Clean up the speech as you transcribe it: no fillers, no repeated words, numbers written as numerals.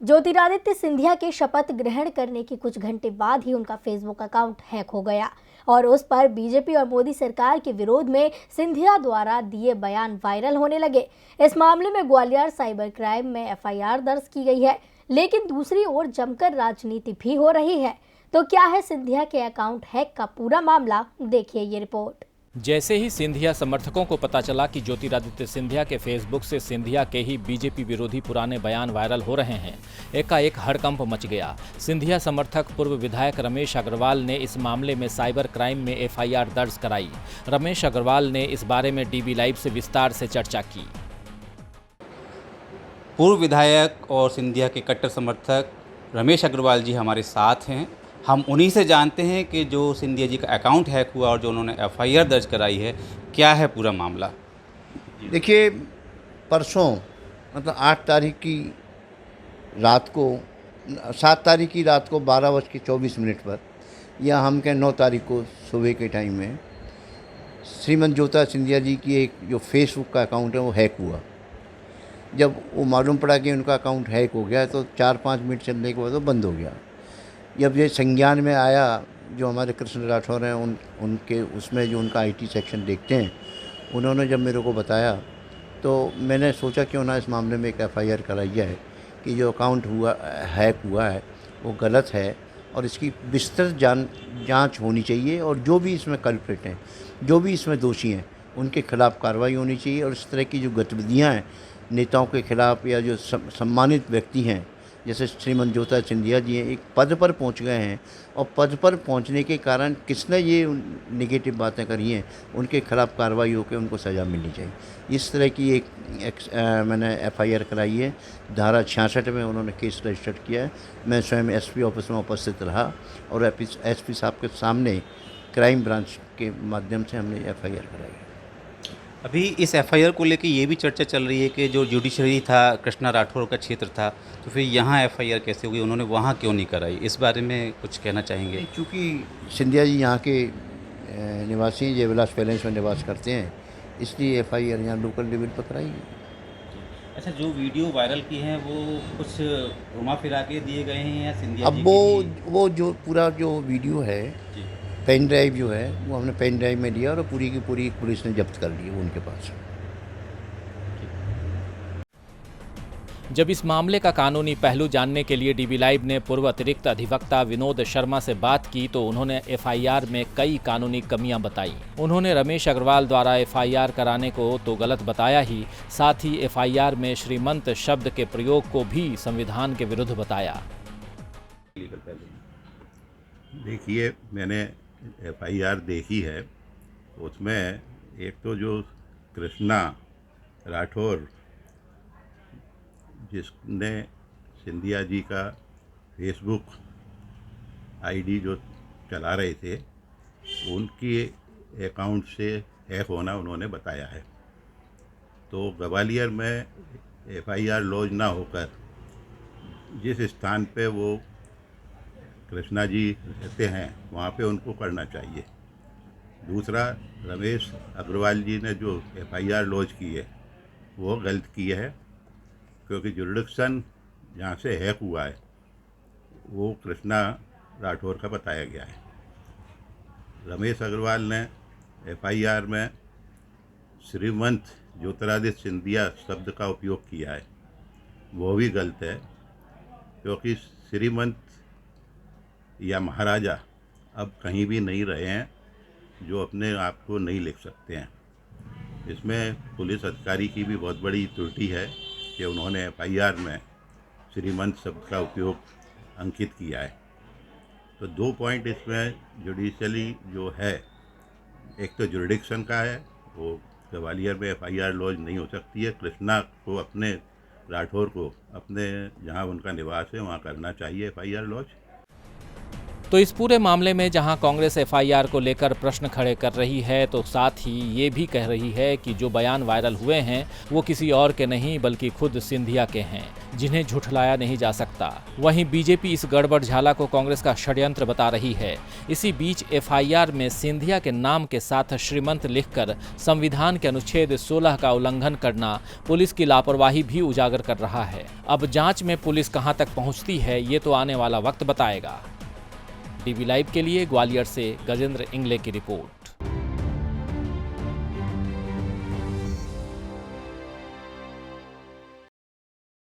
ज्योतिरादित्य सिंधिया के शपथ ग्रहण करने के कुछ घंटे बाद ही उनका फेसबुक अकाउंट हैक हो गया और उस पर बीजेपी और मोदी सरकार के विरोध में सिंधिया द्वारा दिए बयान वायरल होने लगे। इस मामले में ग्वालियर साइबर क्राइम में एफआईआर दर्ज की गई है, लेकिन दूसरी ओर जमकर राजनीति भी हो रही है। तो क्या है सिंधिया के अकाउंट हैक का पूरा मामला, देखिए ये रिपोर्ट। जैसे ही सिंधिया समर्थकों को पता चला कि ज्योतिरादित्य सिंधिया के फेसबुक से सिंधिया के ही बीजेपी विरोधी पुराने बयान वायरल हो रहे हैं, एकाएक हड़कंप मच गया। सिंधिया समर्थक पूर्व विधायक रमेश अग्रवाल ने इस मामले में साइबर क्राइम में एफआईआर दर्ज कराई। रमेश अग्रवाल ने इस बारे में डीबी लाइव से विस्तार से चर्चा की। पूर्व विधायक और सिंधिया के कट्टर समर्थक रमेश अग्रवाल जी हमारे साथ हैं। हम उन्हीं से जानते हैं कि जो सिंधिया जी का अकाउंट हैक हुआ और जो उन्होंने एफआईआर दर्ज कराई है, क्या है पूरा मामला। देखिए, परसों मतलब 8 तारीख की रात को 7 तारीख की रात को 12:24 पर या हम कहें 9 तारीख को सुबह के टाइम में श्रीमती ज्योतिरादित्य सिंधिया जी की एक जो फेसबुक का अकाउंट है वो हैक हुआ। जब वो मालूम पड़ा कि उनका अकाउंट हैक हो गया तो 4-5 मिनट चलने के बाद वो बंद हो गया। जब ये संज्ञान में आया, जो हमारे कृष्ण राठौर हैं उनके उसमें जो उनका आईटी सेक्शन देखते हैं, उन्होंने जब मेरे को बताया तो मैंने सोचा क्यों ना इस मामले में एक एफआईआर कराई जाए कि जो अकाउंट हैक हुआ है वो गलत है और इसकी विस्तृत जांच होनी चाहिए और जो भी इसमें कल्प्रिट हैं, जो भी इसमें दोषी हैं, उनके खिलाफ़ कार्रवाई होनी चाहिए। और इस तरह की जो गतिविधियाँ हैं नेताओं के खिलाफ़ या जो सम्मानित व्यक्ति हैं, जैसे श्रीमती ज्योतिरादित्य सिंधिया जी हैं, एक पद पर पहुंच गए हैं और पद पर पहुंचने के कारण किसने ये नेगेटिव बातें करी हैं, उनके खिलाफ़ कार्रवाई होकर उनको सज़ा मिलनी चाहिए। इस तरह की मैंने एफआईआर कराई है। धारा 66 में उन्होंने केस रजिस्टर किया है। मैं स्वयं एसपी ऑफिस में उपस्थित रहा और एसपी साहब के सामने क्राइम ब्रांच के माध्यम से हमने एफआईआर कराई है। अभी इस एफआईआर को लेकर ये भी चर्चा चल रही है कि जो जुडिशरी था, कृष्णा राठौर का क्षेत्र था, तो फिर यहाँ एफआईआर कैसे हुई, उन्होंने वहाँ क्यों नहीं कराई, इस बारे में कुछ कहना चाहेंगे। क्योंकि सिंधिया जी यहाँ के निवासी जयविलास पैलेस में निवास करते हैं, इसलिए एफआईआर यहाँ लोकल लेवल पर कराई है। अच्छा, जो वीडियो वायरल की हैं वो कुछ घुमा फिरा के दिए गए हैं या सिंधिया अब वो जो पूरा जो वीडियो है, पेन ड्राइव जो है वो हमने पेन ड्राइव में लिया और पूरी की पूरी पुलिस ने जब्त कर ली उनके पास। जब इस मामले का कानूनी पहलू जानने के लिए डीबी लाइव ने पूर्व अतिरिक्त अधिवक्ता विनोद शर्मा से बात की तो उन्होंने एफआईआर में कई कानूनी कमियां बताई। उन्होंने रमेश अग्रवाल द्वारा एफआईआर कराने को तो गलत बताया ही, साथ ही एफआईआर में श्रीमंत शब्द के प्रयोग को भी संविधान के विरुद्ध बताया। देखिए, मैंने एफआईआर देखी है, उसमें एक तो जो कृष्णा राठौर जिसने सिंधिया जी का फेसबुक आईडी जो चला रहे थे, उनकी अकाउंट से हैक होना उन्होंने बताया है। तो ग्वालियर में एफआईआर लॉन्च ना होकर जिस स्थान पे वो कृष्णा जी रहते हैं वहाँ पे उनको करना चाहिए। दूसरा, रमेश अग्रवाल जी ने जो एफआईआर लॉन्च की है वो गलत की है, क्योंकि जुरिडिक्शन जहाँ से हैक हुआ है वो कृष्णा राठौर का बताया गया है। रमेश अग्रवाल ने एफआईआर में श्रीमंत ज्योतिरादित्य सिंधिया शब्द का उपयोग किया है, वो भी गलत है, क्योंकि श्रीमंत या महाराजा अब कहीं भी नहीं रहे हैं जो अपने आप को नहीं लिख सकते हैं। इसमें पुलिस अधिकारी की भी बहुत बड़ी त्रुटि है कि उन्होंने एफआईआर में श्रीमंत शब्द का उपयोग अंकित किया है। तो 2 पॉइंट इसमें जुडिशली जो है, एक तो जुरिडिक्शन का है, वो ग्वालियर में एफआईआर लॉन्च नहीं हो सकती है। कृष्णा को अपने राठौर को अपने जहां उनका निवास है वहां करना चाहिए एफआईआर लॉन्च। तो इस पूरे मामले में जहां कांग्रेस एफआईआर को लेकर प्रश्न खड़े कर रही है, तो साथ ही ये भी कह रही है कि जो बयान वायरल हुए हैं वो किसी और के नहीं बल्कि खुद सिंधिया के हैं, जिन्हें झुठलाया नहीं जा सकता। वहीं बीजेपी इस गड़बड़ झाला को कांग्रेस का षड्यंत्र बता रही है। इसी बीच एफआईआर में सिंधिया के नाम के साथ श्रीमंत लिखकर संविधान के अनुच्छेद 16 का उल्लंघन करना पुलिस की लापरवाही भी उजागर कर रहा है। अब जांच में पुलिस कहां तक पहुंचती है ये तो आने वाला वक्त बताएगा। डीवी लाइव के लिए ग्वालियर से गजेंद्र इंगले की रिपोर्ट।